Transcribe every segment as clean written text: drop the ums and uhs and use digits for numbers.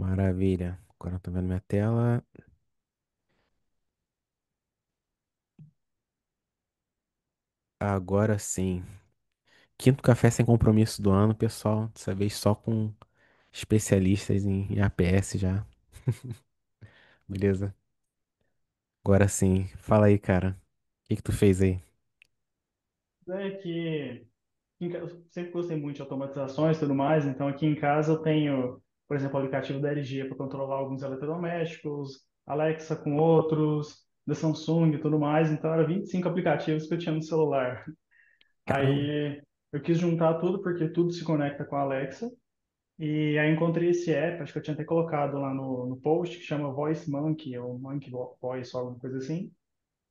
Maravilha. Agora eu tô vendo minha tela. Agora sim. Quinto café sem compromisso do ano, pessoal. Dessa vez só com especialistas em APS já. Beleza? Agora sim. Fala aí, cara. O que que tu fez aí? É que eu sempre gostei muito de automatizações e tudo mais, então aqui em casa eu tenho, por exemplo, o aplicativo da LG para controlar alguns eletrodomésticos, Alexa com outros, da Samsung e tudo mais, então era 25 aplicativos que eu tinha no celular. Caramba. Aí eu quis juntar tudo porque tudo se conecta com a Alexa, e aí encontrei esse app, acho que eu tinha até colocado lá no post, que chama Voice Monkey, ou Monkey Voice, ou alguma coisa assim,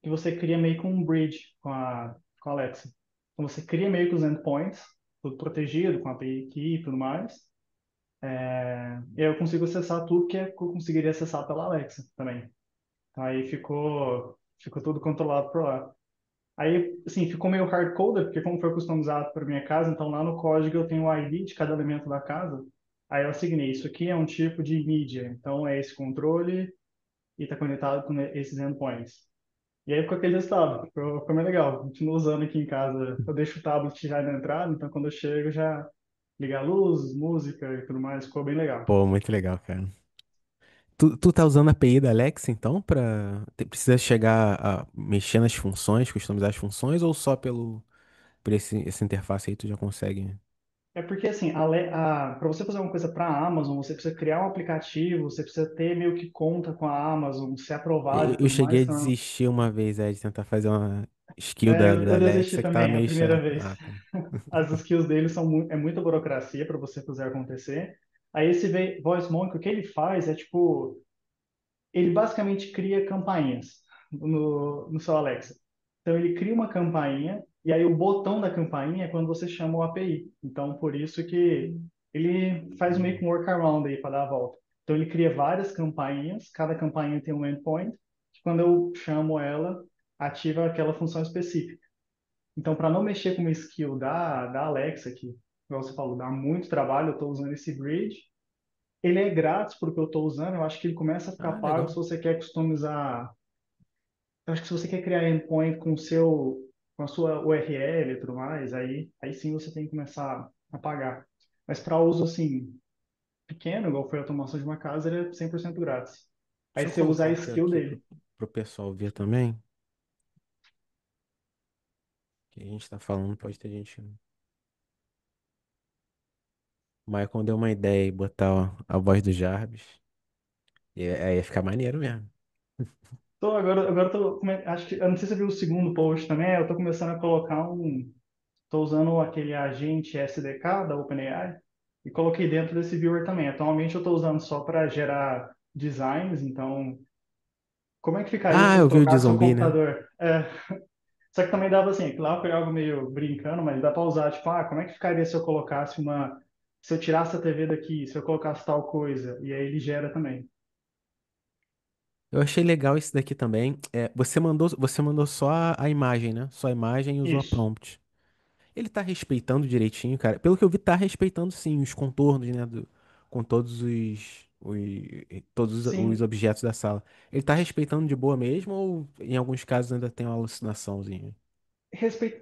que você cria meio que um bridge com a Alexa. Então você cria meio que os endpoints, tudo protegido, com a API aqui e tudo mais. E aí eu consigo acessar tudo que eu conseguiria acessar pela Alexa também. Aí ficou tudo controlado por lá. Aí, assim, ficou meio hard-coded, porque como foi customizado para minha casa, então lá no código eu tenho o ID de cada elemento da casa. Aí eu assignei, isso aqui é um tipo de mídia, então é esse controle e está conectado com esses endpoints. E aí ficou aquele resultado, ficou bem legal. Continuo usando aqui em casa. Eu deixo o tablet já na entrada, então quando eu chego já liga a luz, música e tudo mais, ficou bem legal. Pô, muito legal, cara. Tu tá usando a API da Alexa, então, precisa chegar a mexer nas funções, customizar as funções, ou só por essa interface aí tu já consegue? É porque assim, para você fazer uma coisa para a Amazon, você precisa criar um aplicativo, você precisa ter meio que conta com a Amazon, ser aprovado Eu e eu tudo cheguei mais. a Então, desistir uma vez, de tentar fazer uma skill da eu desisti Alexa que tava também a meio primeira chato. vez. Ah, tá. As skills dele é muita burocracia para você fazer acontecer. Aí esse Voice Monk, o que ele faz é tipo ele basicamente cria campainhas no seu Alexa. Então ele cria uma campainha e aí o botão da campainha é quando você chama o API. Então por isso que ele faz meio que um workaround aí para dar a volta. Então ele cria várias campainhas, cada campainha tem um endpoint, que quando eu chamo ela, ativa aquela função específica. Então para não mexer com uma skill da Alexa, que, como você falou, dá muito trabalho, eu estou usando esse grid, ele é grátis porque eu estou usando, eu acho que ele começa a ficar Ah, pago se legal. você quer customizar. Eu acho que se você quer criar endpoint com a sua URL e tudo mais, aí sim você tem que começar a pagar. Mas para uso assim, pequeno, igual foi a automação de uma casa, ele é 100% grátis. Aí Deixa eu você usa colocar a o teu skill aqui dele. pro pessoal ver também. Que a gente tá falando, pode ter gente. O Maicon deu uma ideia e botar a voz do Jarvis. E aí ia ficar maneiro mesmo. Agora acho que, eu não sei se você viu o segundo post também, eu tô começando a colocar tô usando aquele agente SDK da OpenAI e coloquei dentro desse viewer também. Atualmente eu estou usando só para gerar designs, então como é que ficaria se Ah, você eu vi o de colocasse seu zumbi, né? computador? Só que também dava assim, claro, foi algo meio brincando, mas dá para usar, tipo, como é que ficaria se eu colocasse se eu tirasse a TV daqui, se eu colocasse tal coisa, e aí ele gera também. Eu achei legal esse daqui também. Você mandou só a imagem, né? Só a imagem e usou a Isso. prompt. Ele tá respeitando direitinho, cara. Pelo que eu vi, tá respeitando sim os contornos, né? Com todos os Sim, objetos da sala. Ele tá respeitando de boa mesmo ou em alguns casos ainda tem uma alucinaçãozinha?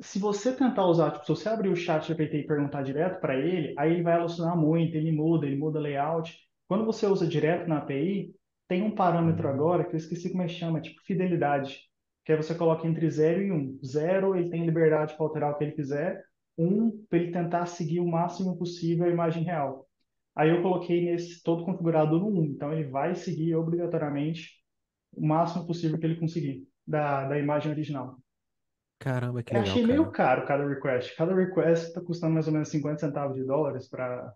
se você tentar usar, tipo, se você abrir o chat GPT e perguntar direto para ele, aí ele vai alucinar muito, ele muda layout. Quando você usa direto na API, tem um parâmetro Hum. agora que eu esqueci como é que chama, tipo fidelidade, que aí você coloca entre 0 e 1. 0, ele tem liberdade para alterar o que ele quiser. 1, para ele tentar seguir o máximo possível a imagem real. Aí eu coloquei nesse todo configurado no 1, então ele vai seguir obrigatoriamente o máximo possível que ele conseguir da imagem original. Caramba, que Eu legal, achei meio cara. caro cada request. Cada request está custando mais ou menos 50 centavos de dólares para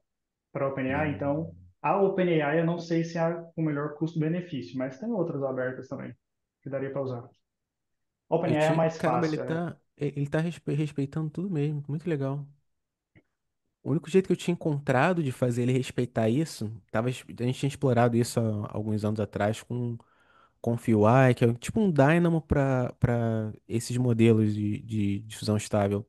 a OpenAI. Então, Hum. a OpenAI eu não sei se é o melhor custo-benefício, mas tem outras abertas também que daria para usar. A Eu OpenAI é tinha. mais Caramba, ele fácil. tá. Ele tá respeitando tudo mesmo. Muito legal. O único jeito que eu tinha encontrado de fazer ele respeitar isso, a gente tinha explorado isso há alguns anos atrás com o FuI, que é tipo um dynamo para esses modelos de difusão estável.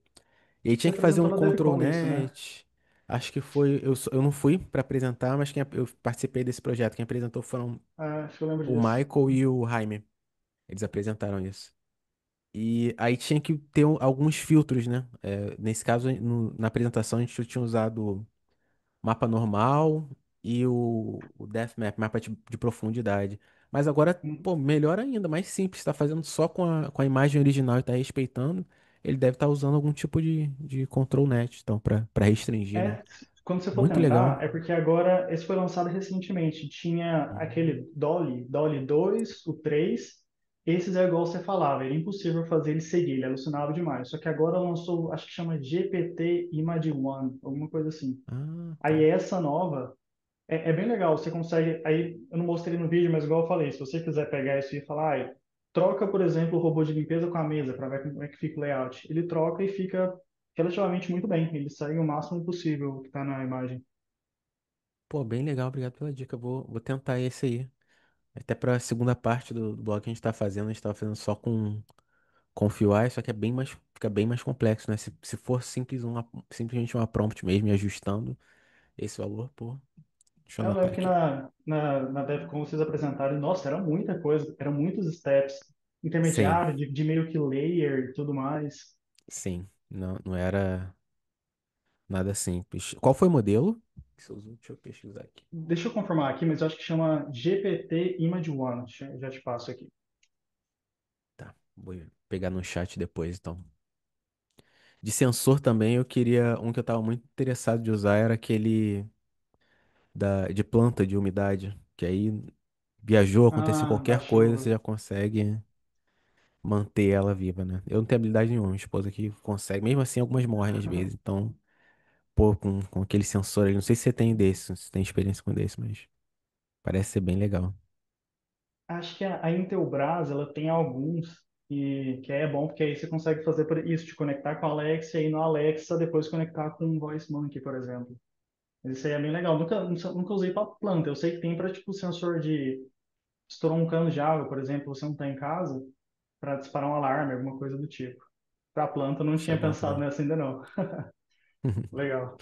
E aí tinha Você que fazer um apresentou na control DevCon isso, né? net. Acho que foi. Eu não fui para apresentar, mas eu participei desse projeto. Quem apresentou foram Ah, acho que eu lembro o disso. Michael e o Jaime. Eles apresentaram isso. E aí tinha que ter alguns filtros, né? Nesse caso, na apresentação, a gente tinha usado mapa normal e o Depth Map, mapa de profundidade. Mas agora, Hum. pô, melhor ainda, mais simples. Está fazendo só com a imagem original e está respeitando. Ele deve estar usando algum tipo de control net, então, para restringir, né? É, quando você for Muito legal. tentar, é porque agora esse foi lançado recentemente. Tinha Hum. aquele Dolly 2, o 3. Esses é igual você falava, era impossível fazer ele seguir, ele alucinava demais. Só que agora lançou, acho que chama GPT Image One, alguma coisa assim. Ah, Aí tá. essa nova é bem legal, você consegue. Aí eu não mostrei no vídeo, mas igual eu falei, se você quiser pegar isso e falar, ai, troca, por exemplo, o robô de limpeza com a mesa para ver como é que fica o layout. Ele troca e fica relativamente muito bem. Ele segue o máximo possível que está na imagem. Pô, bem legal, obrigado pela dica. Vou tentar esse aí. Até pra segunda parte do blog que a gente tá fazendo, a gente tava fazendo só com o FUI, só que fica bem mais complexo, né? Se for simplesmente uma prompt mesmo e ajustando esse valor, pô, deixa eu Eu anotar lembro que aqui. na DevCon vocês apresentaram, nossa, era muita coisa, eram muitos steps, Sim, intermediário, de meio que layer e tudo mais. sim, não era nada simples. Qual foi o modelo que você usou? Deixa eu pesquisar aqui. Deixa eu confirmar aqui, mas eu acho que chama GPT Image One. Já te passo aqui. Tá, vou pegar no chat depois, então. De sensor também, eu queria, um que eu tava muito interessado de usar era aquele de planta de umidade, que aí viajou, aconteceu Ah, qualquer da coisa, você chuva. já consegue manter ela viva, né? Eu não tenho habilidade nenhuma, minha esposa aqui consegue, mesmo assim algumas morrem às vezes, então, pô, com aquele sensor ali, não sei se você tem desse, se tem experiência com desse, mas parece ser bem legal. Acho que a Intelbras, ela tem alguns que é bom, porque aí você consegue fazer por isso, te conectar com a Alexa e aí no Alexa depois conectar com o Voice Monkey, por exemplo. Mas isso aí é bem legal. Nunca usei para planta. Eu sei que tem para tipo sensor de estourou um cano de água, por exemplo, você não está em casa, para disparar um alarme, alguma coisa do tipo. Para planta, eu não Isso é tinha bom pensado também. nessa ainda não. Legal.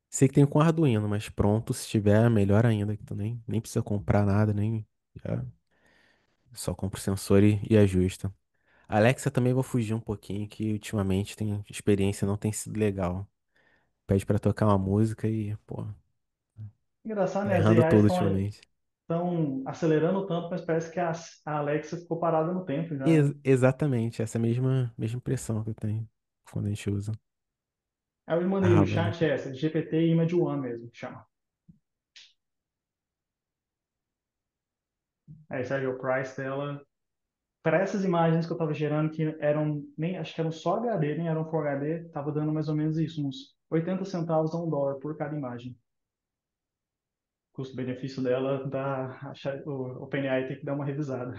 Sei que tem com Arduino, mas pronto, se tiver, melhor ainda, que tu nem precisa comprar nada, nem já só compra o sensor e ajusta. Alexa também vou fugir um pouquinho, que ultimamente tem experiência não tem sido legal. Pede pra tocar uma música e, pô, Engraçado, tá né? As errando AIs tudo ultimamente. estão acelerando tanto, mas parece que a Alexa ficou parada no tempo já, né? Exatamente, essa mesma impressão que eu tenho quando a gente usa. Aí eu mandei Ah, no valeu. chat essa, GPT Image One mesmo, chama. Aí, Sérgio, o price dela, para essas imagens que eu estava gerando, que eram, nem, acho que eram só HD, nem eram Full HD, tava dando mais ou menos isso, uns 80 centavos a $1 por cada imagem. Custo-benefício dela, o OpenAI tem que dar uma revisada.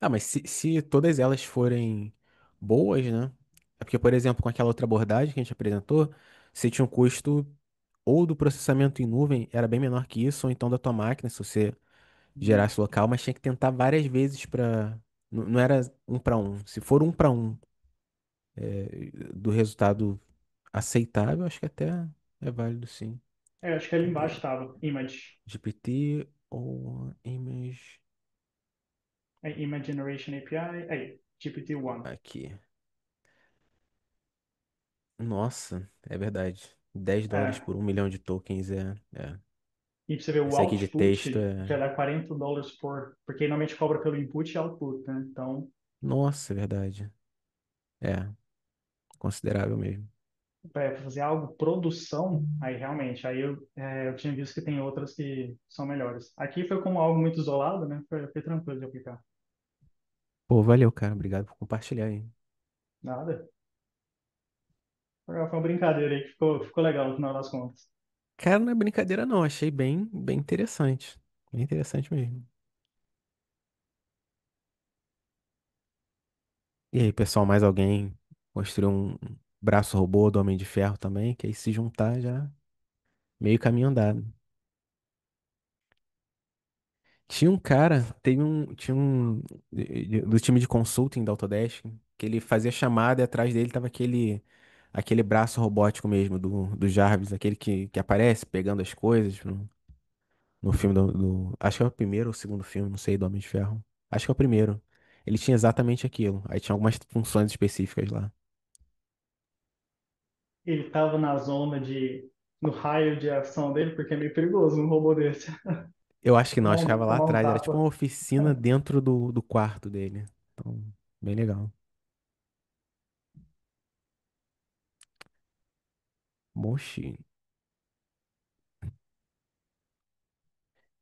Ah, mas se todas elas forem boas, né? É porque, por exemplo, com aquela outra abordagem que a gente apresentou, você tinha um custo ou do processamento em nuvem, era bem menor que isso, ou então da tua máquina, se você Hum. gerasse local, mas tinha que tentar várias vezes para. Não era um para um. Se for um para um do resultado aceitável, acho que até é válido sim. É, acho que ali Cadê? embaixo estava, Image, GPT ou Image. Image Generation API, aí, GPT-1. Aqui. Nossa, é verdade. US$ 10 É, por 1 milhão de tokens é. e pra você ver o Esse aqui de texto output, é. já dá $40 porque normalmente cobra pelo input e output, né? Então, Nossa, é verdade. É, considerável mesmo. para fazer algo produção, aí realmente, eu tinha visto que tem outras que são melhores. Aqui foi como algo muito isolado, né? Foi tranquilo de aplicar. Pô, valeu, cara. Obrigado por compartilhar aí. Nada. Foi uma brincadeira aí que ficou legal no final das contas. Cara, não é brincadeira não. Achei bem interessante. Bem interessante mesmo. E aí, pessoal, mais alguém construiu um braço robô do Homem de Ferro também? Que aí se juntar já meio caminho andado. Tinha um cara, tinha um do time de consulting da Autodesk, que ele fazia chamada e atrás dele tava aquele aquele braço robótico mesmo do Jarvis, aquele que aparece pegando as coisas no filme acho que é o primeiro ou o segundo filme, não sei, do Homem de Ferro. Acho que é o primeiro. Ele tinha exatamente aquilo. Aí tinha algumas funções específicas lá. Ele estava na no raio de ação dele, porque é meio perigoso um robô desse. Eu acho que não, acho que ficava lá Tomar um atrás. Era tipo uma tapa. oficina dentro do quarto dele. Então, bem legal. Moshi.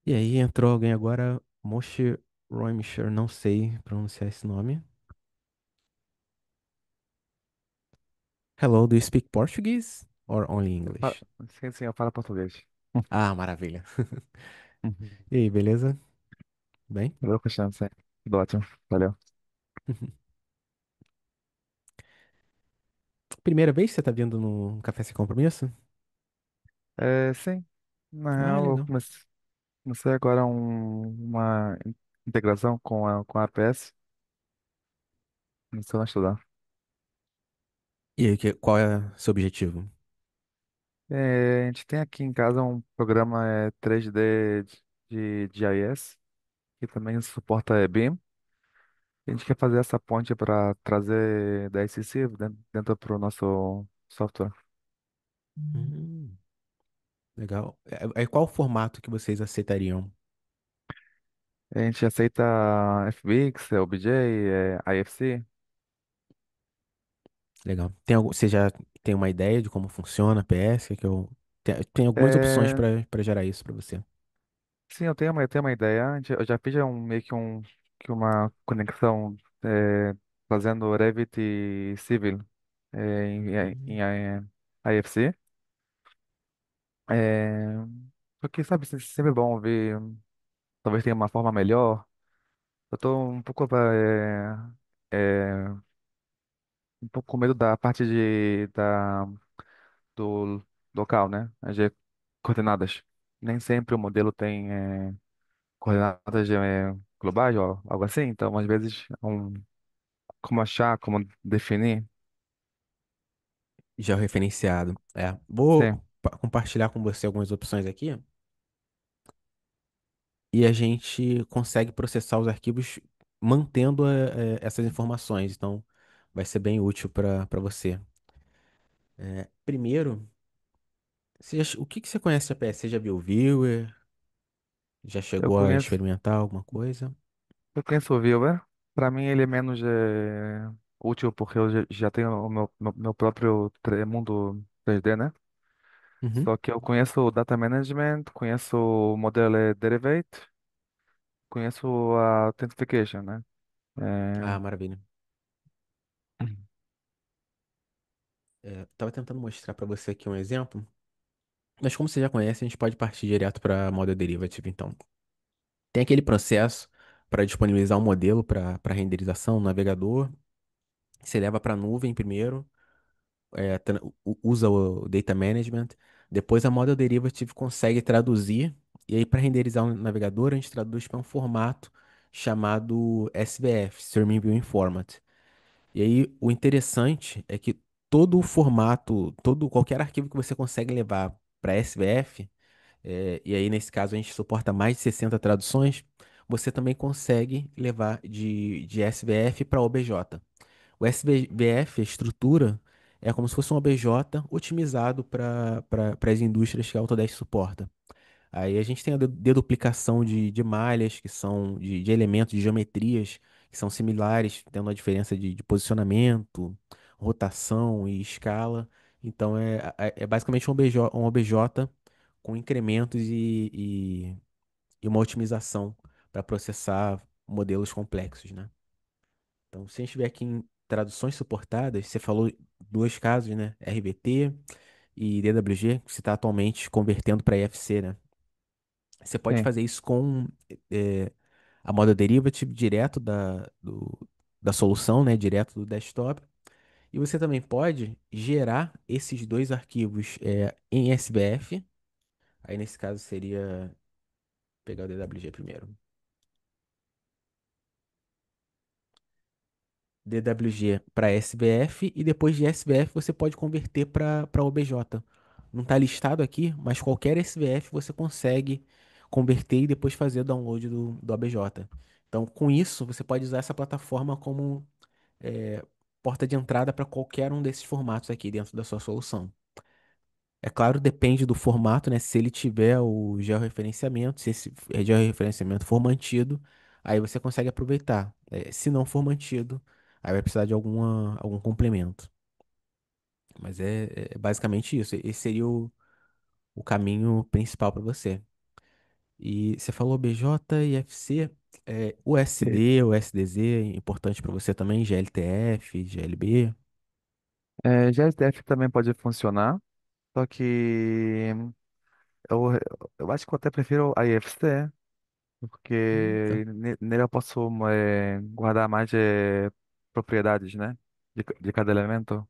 E aí entrou alguém agora, Moshe Roimscher, não sei pronunciar esse nome. Hello, do you speak Portuguese or only Fa- English? Sim, sim, eu falo português. Ah, maravilha. Uhum. E aí, beleza? Bem? Valeu, Cristiano, sim. Tudo ótimo. Valeu. Primeira vez que você tá vindo no Café Sem Compromisso? É, sim, na Ah, real, eu legal. comecei agora uma integração com a APS, começando a estudar. E aí, qual é o seu objetivo? É, a gente tem aqui em casa um programa 3D de GIS, que também suporta BIM. A gente quer fazer essa ponte para trazer da SCC dentro para o nosso software. Hum, legal. Aí qual o formato que vocês aceitariam? A gente aceita FBX, OBJ, IFC. Legal. Você já tem uma ideia de como funciona a PS? Tem algumas opções É, para gerar isso para você. sim, eu tenho uma ideia. Eu já fiz meio que uma conexão fazendo Revit e Civil em Hum. IFC. É, porque, sabe, sempre é bom ver, talvez tenha uma forma melhor. Eu tô um pouco com medo da parte do local, né? As coordenadas. Nem sempre o modelo tem coordenadas globais ou algo assim, então às vezes como achar, como definir. Georreferenciado. É. Vou Sim, compartilhar com você algumas opções aqui e a gente consegue processar os arquivos mantendo essas informações. Então, vai ser bem útil para você. Primeiro, o que que você conhece de APS? Você já viu o Viewer? Já eu chegou a conheço, experimentar alguma coisa? eu conheço o Viewer. Para mim ele é menos útil porque eu já tenho o meu próprio mundo 3D, né? Uhum. Só que eu conheço o Data Management, conheço o modelo Derivate, conheço a Authentication, né? Ah, É, maravilha. Tava tentando mostrar para você aqui um exemplo, mas como você já conhece, a gente pode partir direto para Model Derivative, então. Tem aquele processo para disponibilizar um modelo para renderização no navegador. Você leva para a nuvem primeiro, usa o Data Management. Depois a Model Derivative consegue traduzir. E aí, para renderizar um navegador, a gente traduz para um formato chamado SVF, Streaming Viewing Format. E aí, o interessante é que todo o formato, qualquer arquivo que você consegue levar para SVF, e aí nesse caso a gente suporta mais de 60 traduções, você também consegue levar de SVF para OBJ. O SVF, a estrutura, é como se fosse um OBJ otimizado para as indústrias que a Autodesk suporta. Aí a gente tem a deduplicação de malhas, que são de elementos, de geometrias, que são similares, tendo a diferença de posicionamento, rotação e escala. Então é basicamente um OBJ com incrementos e uma otimização para processar modelos complexos, né? Então, se a gente estiver aqui em traduções suportadas, você falou dois casos, né? RBT e DWG, que você está atualmente convertendo para IFC, né? Você pode sim, fazer isso com a Model Derivative direto da solução, né? Direto do desktop. E você também pode gerar esses dois arquivos em SVF. Aí, nesse caso, seria pegar o DWG primeiro. DWG para SBF e depois de SBF você pode converter para OBJ. Não está listado aqui, mas qualquer SBF você consegue converter e depois fazer o download do OBJ. Então, com isso, você pode usar essa plataforma como é, porta de entrada para qualquer um desses formatos aqui dentro da sua solução. É claro, depende do formato, né? Se ele tiver o georreferenciamento, se esse georreferenciamento for mantido, aí você consegue aproveitar. Se não for mantido, aí vai precisar de algum complemento. Mas é basicamente isso. Esse seria o caminho principal para você. E você falou BJ e FC, E, USD, USDZ, importante para você também, GLTF, GLB. GSDF também pode funcionar, só que eu, eu acho que eu até prefiro a IFC, Tá. porque nele eu posso guardar mais propriedades, né? De cada elemento.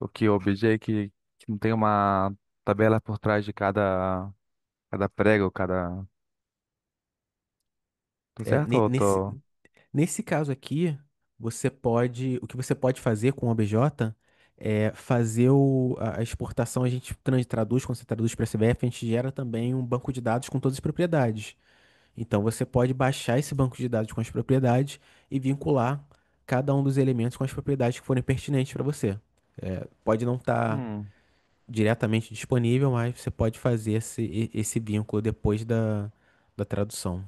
O que o OBJ, que não tem uma tabela por trás de cada prego, cada. Tô É, certo ou tô. nesse caso aqui, o que você pode fazer com o OBJ é fazer a exportação, a gente traduz, quando você traduz para CBF, a gente gera também um banco de dados com todas as propriedades. Então você pode baixar esse banco de dados com as propriedades e vincular cada um dos elementos com as propriedades que forem pertinentes para você. Pode não estar Hum, diretamente disponível, mas você pode fazer esse vínculo depois da tradução.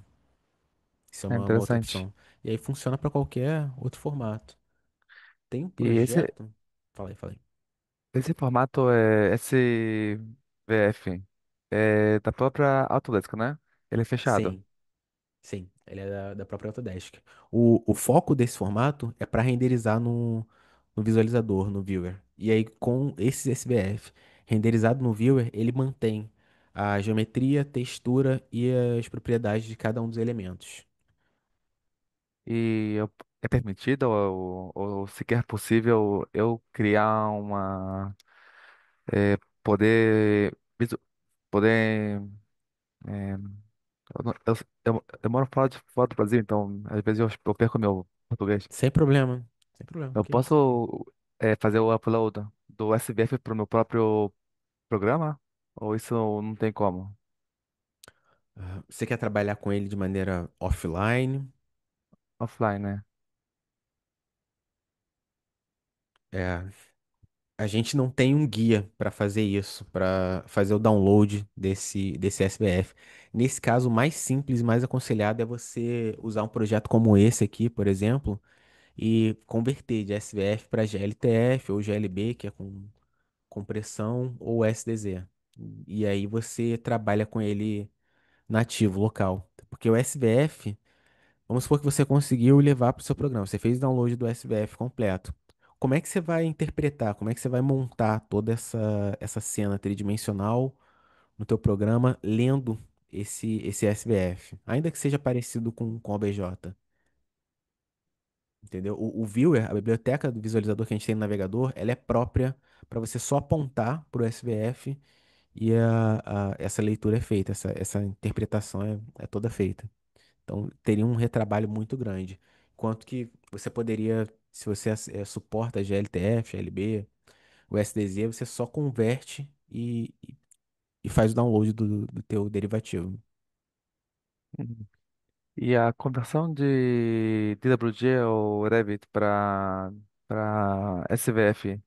Isso é é uma outra interessante. opção. E aí funciona para qualquer outro formato. Tem um E projeto. Fala aí, fala aí. esse formato é SVF, da própria Autodesk, né? Ele é fechado. Sim, sim. Ele é da própria Autodesk. O foco desse formato é para renderizar no visualizador, no viewer. E aí, com esses SVF renderizado no viewer, ele mantém a geometria, textura e as propriedades de cada um dos elementos. E é permitido ou sequer possível eu criar poder, poder, é, eu moro fora do Brasil, então às vezes eu perco meu português. Sem problema. Sem problema, Eu que isso. posso, fazer o upload do SVF para o meu próprio programa? Ou isso não tem como? Você quer trabalhar com ele de maneira offline? Offline, né? É, a gente não tem um guia para fazer isso, para fazer o download desse SBF. Nesse caso, o mais simples e mais aconselhado é você usar um projeto como esse aqui, por exemplo, e converter de SBF para GLTF ou GLB, que é com compressão, ou SDZ. E aí você trabalha com ele nativo, local. Porque o SBF, vamos supor que você conseguiu levar para o seu programa. Você fez o download do SBF completo. Como é que você vai interpretar? Como é que você vai montar toda essa cena tridimensional no teu programa lendo esse SBF? Ainda que seja parecido com o OBJ, entendeu? O viewer, a biblioteca do visualizador que a gente tem no navegador, ela é própria para você só apontar para o SBF e essa leitura é feita, essa interpretação é toda feita. Então, teria um retrabalho muito grande. Enquanto que você poderia, se você suporta GLTF, GLB, o SDZ, você só converte e faz o download do teu derivativo. Uhum. E a conversão de DWG ou Revit para SVF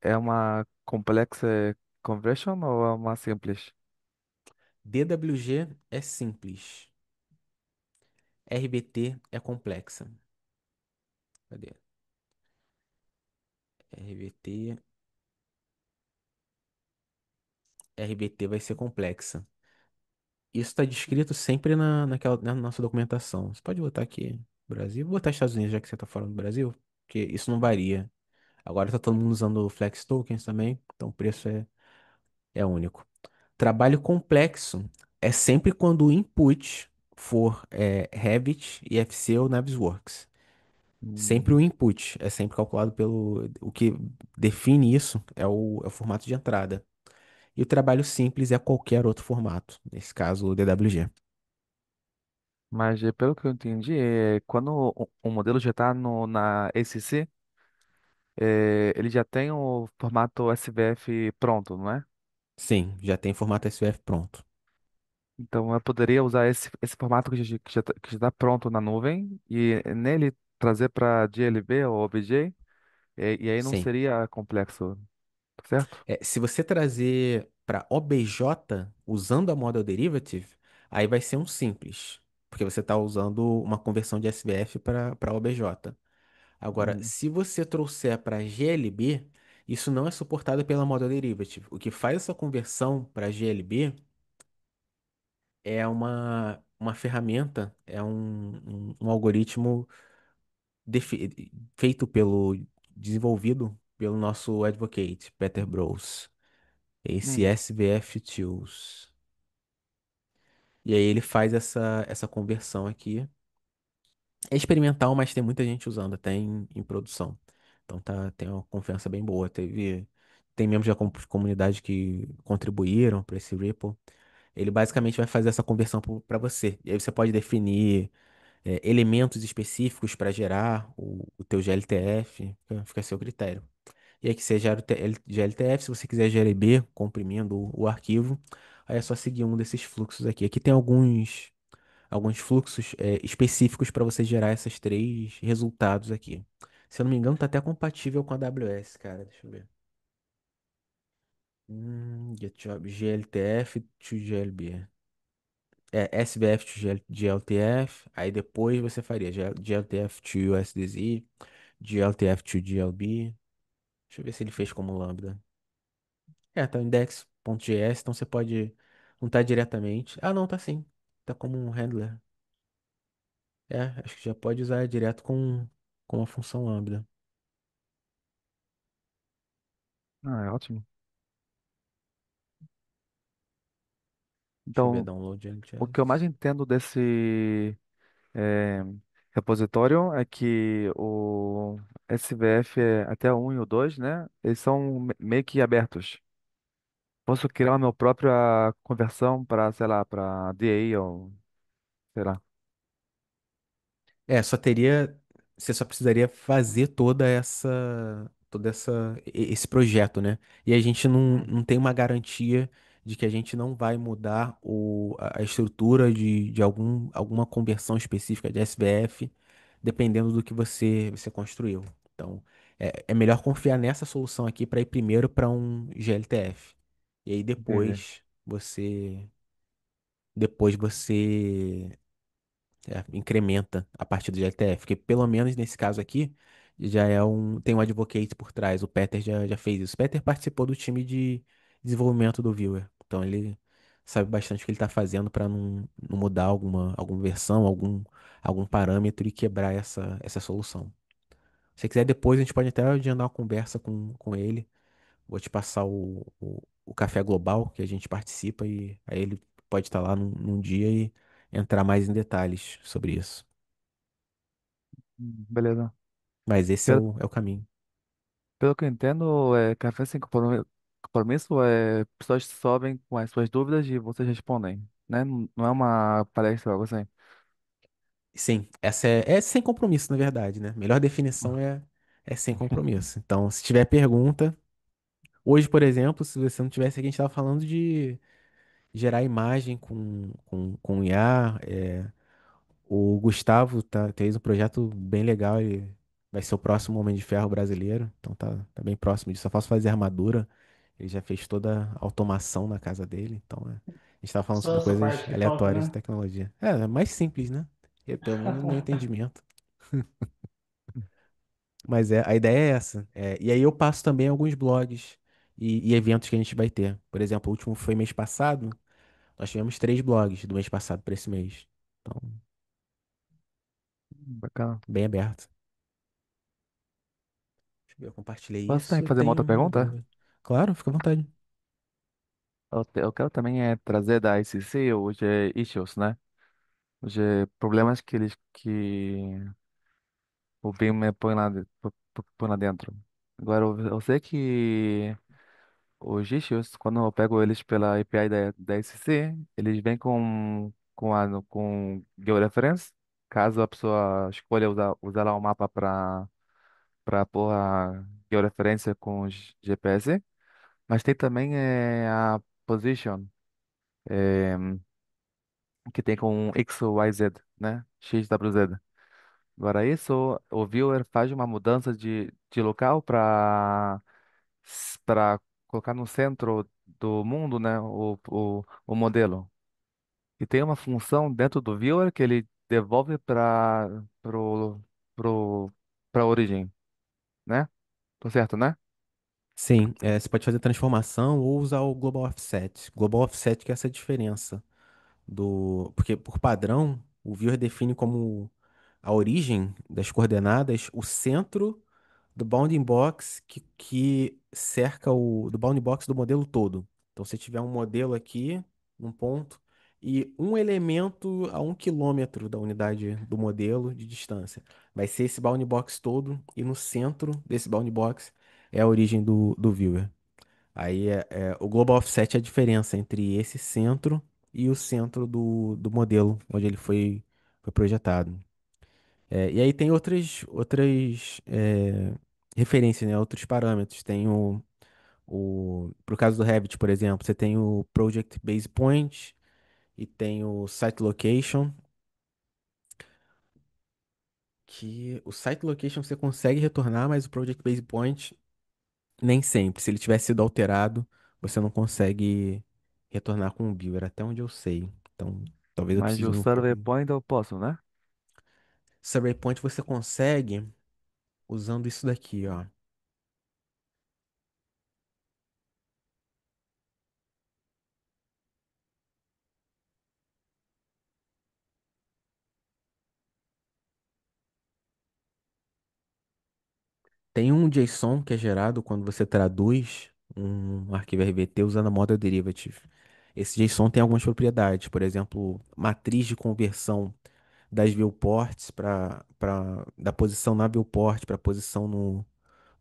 é uma complexa conversion ou é uma simples? DWG é simples. RBT é complexa. Cadê? RBT, RBT vai ser complexa. Isso está descrito sempre na nossa documentação. Você pode botar aqui Brasil, vou botar Estados Unidos, já que você está falando do Brasil, porque isso não varia. Agora está todo mundo usando o Flex Tokens também, então o preço é único. Trabalho complexo é sempre quando o input for Revit, IFC ou Navisworks. Sempre Hum, o input é sempre calculado pelo. O que define isso é o formato de entrada. E o trabalho simples é qualquer outro formato, nesse caso o DWG. Mas pelo que eu entendi, quando o modelo já está na ACC, ele já tem o formato SVF pronto, não é? Sim, já tem formato SVF pronto. Então eu poderia usar esse formato que já está pronto na nuvem e nele trazer para GLB ou OBJ, e aí não Sim. seria complexo, tá certo? Se você trazer para OBJ usando a Model Derivative, aí vai ser um simples, porque você está usando uma conversão de SVF para OBJ. Agora, Hum, se você trouxer para GLB, isso não é suportado pela Model Derivative. O que faz essa conversão para GLB é uma ferramenta, é um algoritmo feito desenvolvido pelo nosso advocate, Peter Bros. Esse hum, SVF Tools. E aí ele faz essa conversão aqui. É experimental, mas tem muita gente usando até em produção. Então tem uma confiança bem boa. Tem membros da comunidade que contribuíram para esse Ripple. Ele basicamente vai fazer essa conversão para você. E aí você pode definir elementos específicos para gerar o teu GLTF. Fica a seu critério. E aí que você gera o GLTF, se você quiser GLB, comprimindo o arquivo, aí é só seguir um desses fluxos aqui. Aqui tem alguns fluxos específicos para você gerar esses três resultados aqui. Se eu não me engano, tá até compatível com a AWS, cara. Deixa eu ver. GitHub GLTF to GLB. SVF to GLTF. Aí depois você faria GLTF to USDZ, GLTF to GLB. Deixa eu ver se ele fez como lambda. Tá index.js, então você pode. Não tá diretamente. Ah, não, tá sim. Tá como um handler. Acho que já pode usar direto com a função lambda. é ótimo. Deixa eu ver, Então, download o que eu LTS. mais entendo desse é, repositório é que o SVF até o 1 e o 2, né? Eles são meio que abertos. Posso criar a minha própria conversão para, sei lá, para DAI ou sei lá. Só teria. Você só precisaria fazer esse projeto, né? E a gente não tem uma garantia de que a gente não vai mudar a estrutura de alguma conversão específica de SVF, dependendo do que você construiu. Então, é melhor confiar nessa solução aqui para ir primeiro para um GLTF. E aí Entendi. depois você incrementa a partir do GLTF, porque pelo menos nesse caso aqui tem um advocate por trás. O Peter já fez isso. O Peter participou do time de desenvolvimento do Viewer, então ele sabe bastante o que ele está fazendo para não mudar alguma versão, algum parâmetro e quebrar essa solução. Se você quiser depois a gente pode até agendar uma conversa com ele. Vou te passar o Café Global que a gente participa e aí ele pode estar lá num dia e entrar mais em detalhes sobre isso. Beleza. Mas esse é Pelo, o caminho. pelo que eu entendo, café sem compromisso pessoas sobem com as suas dúvidas e vocês respondem, né? Não é uma palestra, algo assim. Sim, essa é sem compromisso, na verdade, né? Melhor definição é sem compromisso. Então, se tiver pergunta, hoje, por exemplo, se você não tivesse aqui, a gente estava falando de gerar imagem com IA. O Gustavo fez um projeto bem legal, ele vai ser o próximo Homem de Ferro brasileiro, então tá bem próximo disso. Só falta fazer armadura, ele já fez toda a automação na casa dele, então a gente tava falando Só sobre essa coisas parte que falta, aleatórias de né? tecnologia. É mais simples, né? Pelo menos no meu entendimento. Mas a ideia é essa. E aí eu passo também alguns blogs e eventos que a gente vai ter. Por exemplo, o último foi mês passado, nós tivemos 3 blogs do mês passado para esse mês. Então, Bacana. bem aberto. Deixa eu ver, eu compartilhei Posso também isso, eu fazer uma tenho outra uma pergunta? dúvida. Claro, fica à vontade. Eu quero também trazer da ICC os issues, né? Os problemas que o BIM põe lá dentro. Agora, eu sei que os issues, quando eu pego eles pela API da ICC, eles vêm com com georeferência, caso a pessoa escolha usar lá o mapa para pôr a georeferência com GPS. Mas tem também a position, eh, que tem com X, Y, Z, né? X, W, Z. Agora isso, o viewer faz uma mudança de local para colocar no centro do mundo, né? O modelo. E tem uma função dentro do viewer que ele devolve pro, pro, para a origem, né? Tô certo, né? Sim, você pode fazer transformação ou usar o Global Offset. Global Offset que é essa diferença porque por padrão, o viewer define como a origem das coordenadas o centro do bounding box que cerca do bounding box do modelo todo. Então, se tiver um modelo aqui, um ponto, e um elemento a 1 quilômetro da unidade do modelo de distância, vai ser esse bounding box todo, e no centro desse bounding box é a origem do viewer. Aí o Global Offset é a diferença entre esse centro e o centro do modelo onde ele foi projetado. E aí tem outras referências, né? Outros parâmetros. Tem pro caso do Revit, por exemplo, você tem o Project Base Point e tem o Site Location, que o Site Location você consegue retornar, mas o Project Base Point nem sempre. Se ele tivesse sido alterado, você não consegue retornar com o viewer, até onde eu sei. Então, talvez eu Mas precise o ver um survey pouquinho. point eu posso, né? Survey Point você consegue usando isso daqui, ó. Tem um JSON que é gerado quando você traduz um arquivo RVT usando a Model Derivative. Esse JSON tem algumas propriedades, por exemplo, matriz de conversão das viewports da posição na viewport para a posição no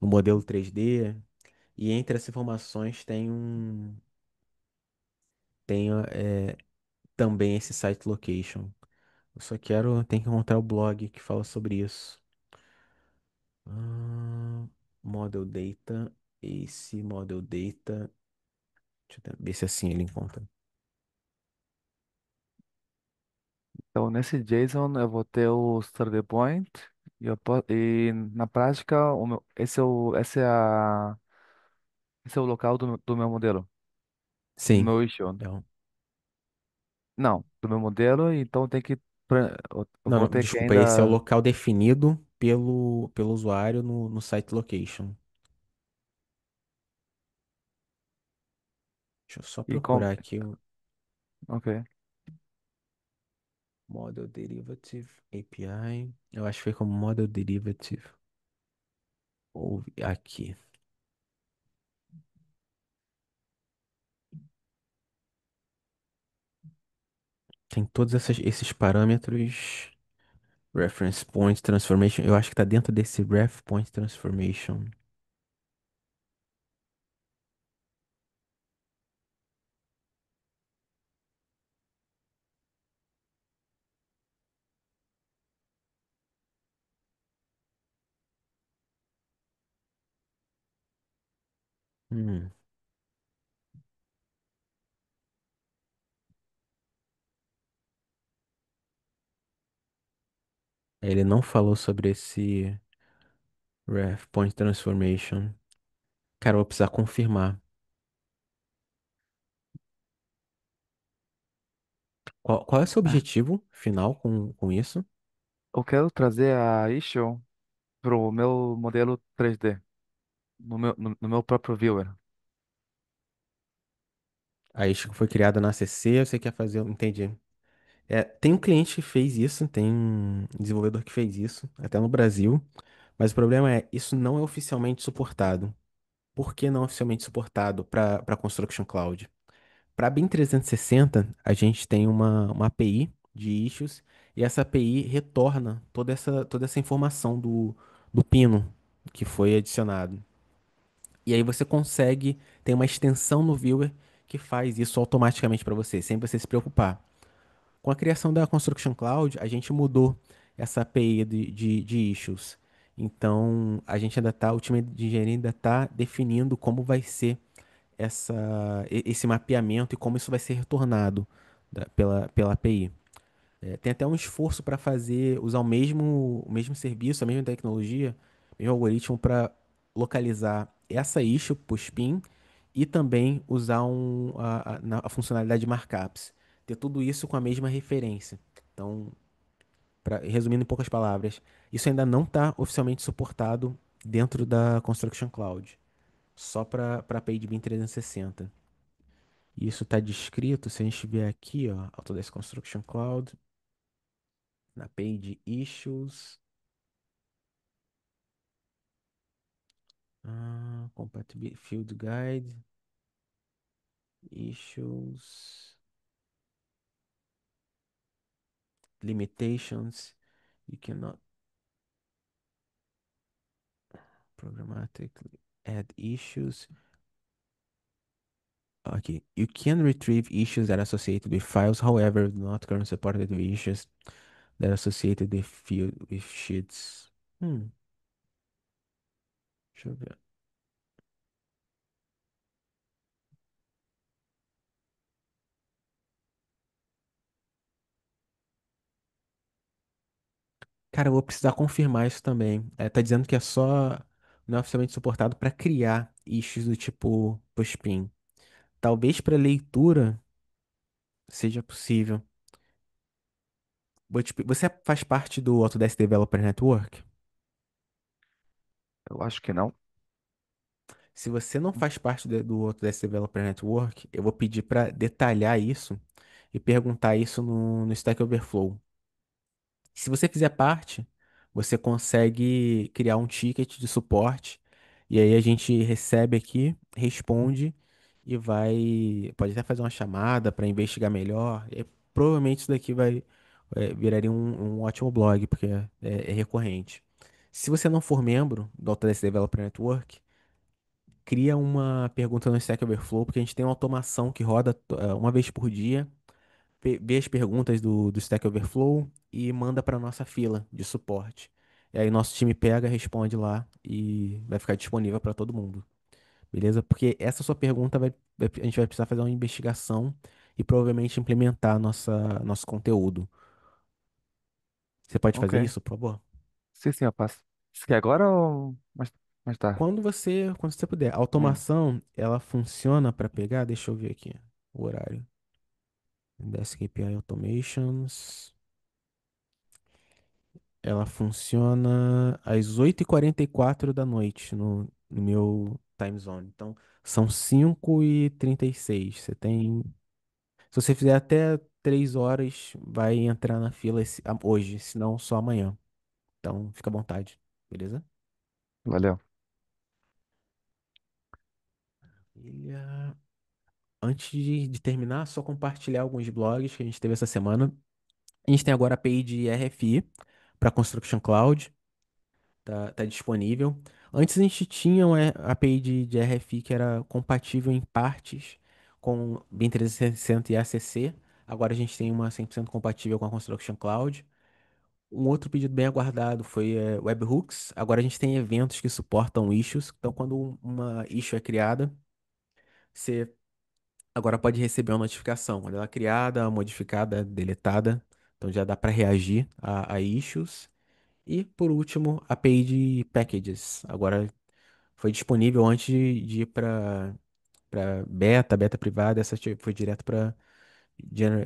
modelo 3D. E entre essas informações tem também esse site location. Tem que encontrar o blog que fala sobre isso. Ah, Model Data, esse Model Data. Deixa eu ver se assim ele encontra. Então, nesse JSON eu vou ter o survey point e na prática esse é o local do meu modelo, do Sim. meu issue. Não, Não, do meu modelo, então tem que eu não, vou não, ter que desculpa, esse é o ainda local definido pelo usuário no site location. Deixa eu só e com, procurar aqui o ok. Model Derivative API. Eu acho que foi como Model Derivative. Ou aqui. Tem todos esses parâmetros. Reference Point Transformation. Eu acho que tá dentro desse Ref Point Transformation. Hum, Ele não falou sobre esse Ref Point Transformation. Cara, eu vou precisar confirmar. Qual é o seu Ah, objetivo final com isso? eu quero trazer a issue pro meu modelo 3D, no meu próprio viewer. A isca foi criada na CC, você quer fazer. Entendi. Tem um cliente que fez isso, tem um desenvolvedor que fez isso, até no Brasil. Mas o problema é, isso não é oficialmente suportado. Por que não oficialmente suportado para Construction Cloud? Para BIM 360, a gente tem uma API de issues e essa API retorna toda essa informação do pino que foi adicionado. E aí você consegue ter uma extensão no viewer que faz isso automaticamente para você, sem você se preocupar. Com a criação da Construction Cloud, a gente mudou essa API de issues. Então, a gente ainda tá, o time de engenharia ainda está definindo como vai ser esse mapeamento e como isso vai ser retornado pela API. Tem até um esforço para fazer, usar o mesmo serviço, a mesma tecnologia, o mesmo algoritmo para localizar essa issue para o spin e também usar a funcionalidade de markups. Ter tudo isso com a mesma referência. Então, resumindo em poucas palavras, isso ainda não está oficialmente suportado dentro da Construction Cloud, só para a API de BIM 360. E isso está descrito, se a gente vier aqui, ó, Autodesk Construction Cloud, na page issues, compatibility field guide, issues, limitations, you cannot programmatically add issues. Okay, you can retrieve issues that are associated with files, however, do not currently supported with issues that are associated with field with sheets. Deixa eu ver. Cara, eu vou precisar confirmar isso também. Tá dizendo que não é oficialmente suportado para criar issues do tipo Pushpin. Talvez para leitura seja possível. Você faz parte do Autodesk Developer Network? Eu acho que não. Se você não faz parte do Autodesk Developer Network, eu vou pedir para detalhar isso e perguntar isso no Stack Overflow. Se você fizer parte, você consegue criar um ticket de suporte e aí a gente recebe aqui, responde e pode até fazer uma chamada para investigar melhor. E provavelmente isso daqui viraria um ótimo blog, porque é recorrente. Se você não for membro do Autodesk Developer Network, cria uma pergunta no Stack Overflow, porque a gente tem uma automação que roda uma vez por dia, vê as perguntas do Stack Overflow e manda para nossa fila de suporte. E aí nosso time pega, responde lá e vai ficar disponível para todo mundo, beleza? Porque essa sua pergunta a gente vai precisar fazer uma investigação e provavelmente implementar nosso conteúdo. Você pode fazer Ok. isso, por favor? Sim, sim, eu passo. Você quer agora ou mais tarde? Quando você puder. A Hum. automação, ela funciona para pegar, deixa eu ver aqui o horário. Desk API Automations. Ela funciona às 8h44 da noite no meu time zone. Então, são 5h36. Se você fizer até 3 horas, vai entrar na fila hoje, se não só amanhã. Então, fica à vontade, beleza? Valeu. Ilha- Antes de terminar, só compartilhar alguns blogs que a gente teve essa semana. A gente tem agora a API de RFI para Construction Cloud. Tá disponível. Antes a gente tinha uma API de RFI que era compatível em partes com BIM 360 e ACC. Agora a gente tem uma 100% compatível com a Construction Cloud. Um outro pedido bem aguardado foi webhooks. Agora a gente tem eventos que suportam issues. Então, quando uma issue é criada, você agora pode receber uma notificação. Quando ela é criada, modificada, deletada. Então já dá para reagir a issues. E por último, a API de packages. Agora foi disponível antes de ir para beta privada, essa foi direto para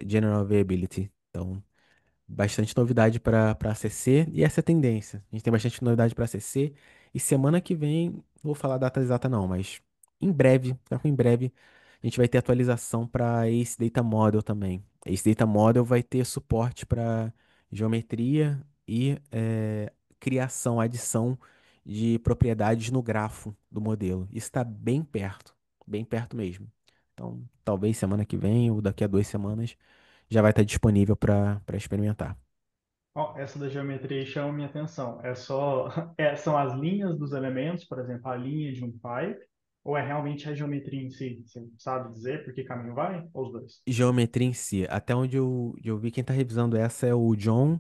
General Availability. Então, bastante novidade para ACC e essa é a tendência. A gente tem bastante novidade para ACC e semana que vem, não vou falar a data exata não, mas em breve, a gente vai ter atualização para Ace Data Model também. Ace Data Model vai ter suporte para geometria e criação, adição de propriedades no grafo do modelo. Isso está bem perto mesmo. Então, talvez semana que vem ou daqui a 2 semanas já vai estar disponível para experimentar. Ó, essa da geometria aí chama minha atenção. É só, são as linhas dos elementos, por exemplo, a linha de um pipe, Ou é realmente a geometria em si? Você sabe dizer por que caminho vai? Ou os dois? Geometria em si. Até onde eu vi, quem tá revisando essa é o John.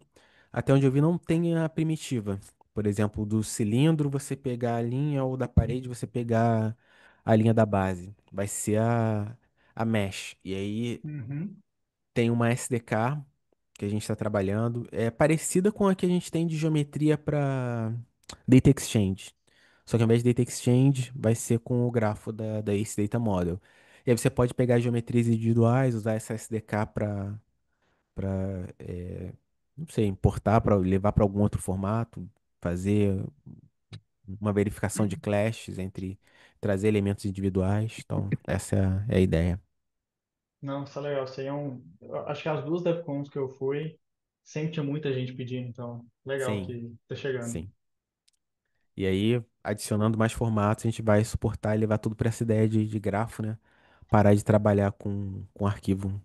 Até onde eu vi, não tem a primitiva. Por exemplo, do cilindro, você pegar a linha, ou da parede, você pegar a linha da base. Vai ser a mesh. E aí Uhum. tem uma SDK que a gente está trabalhando. É parecida com a que a gente tem de geometria para Data Exchange. Só que ao invés de Data Exchange, vai ser com o grafo da Ace Data Model. E aí você pode pegar geometrias individuais, usar essa SDK para, não sei, importar para levar para algum outro formato, fazer uma verificação de clashes entre trazer elementos individuais. Então, essa é a ideia. Não, isso é legal. Isso aí é um. Eu acho que as duas DevCons que eu fui, sempre tinha muita gente pedindo, então, legal Sim, que tá chegando. sim. E aí, adicionando mais formatos, a gente vai suportar e levar tudo para essa ideia de grafo, né? Parar de trabalhar com arquivo,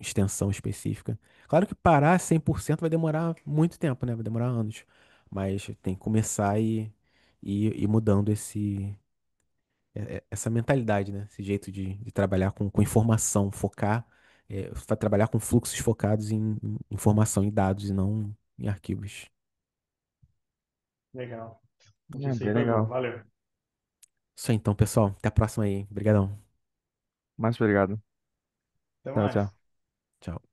extensão específica. Claro que parar 100% vai demorar muito tempo, né? Vai demorar anos. Mas tem que começar e ir mudando essa mentalidade, né? Esse jeito de trabalhar com informação, focar, vai trabalhar com fluxos focados em informação, em dados e não em arquivos. Legal. É Notícia aí bem foi boa. legal. Valeu. Isso aí, então, pessoal. Até a próxima aí. Obrigadão. Mas obrigado. Até Tchau, mais. tchau. Tchau.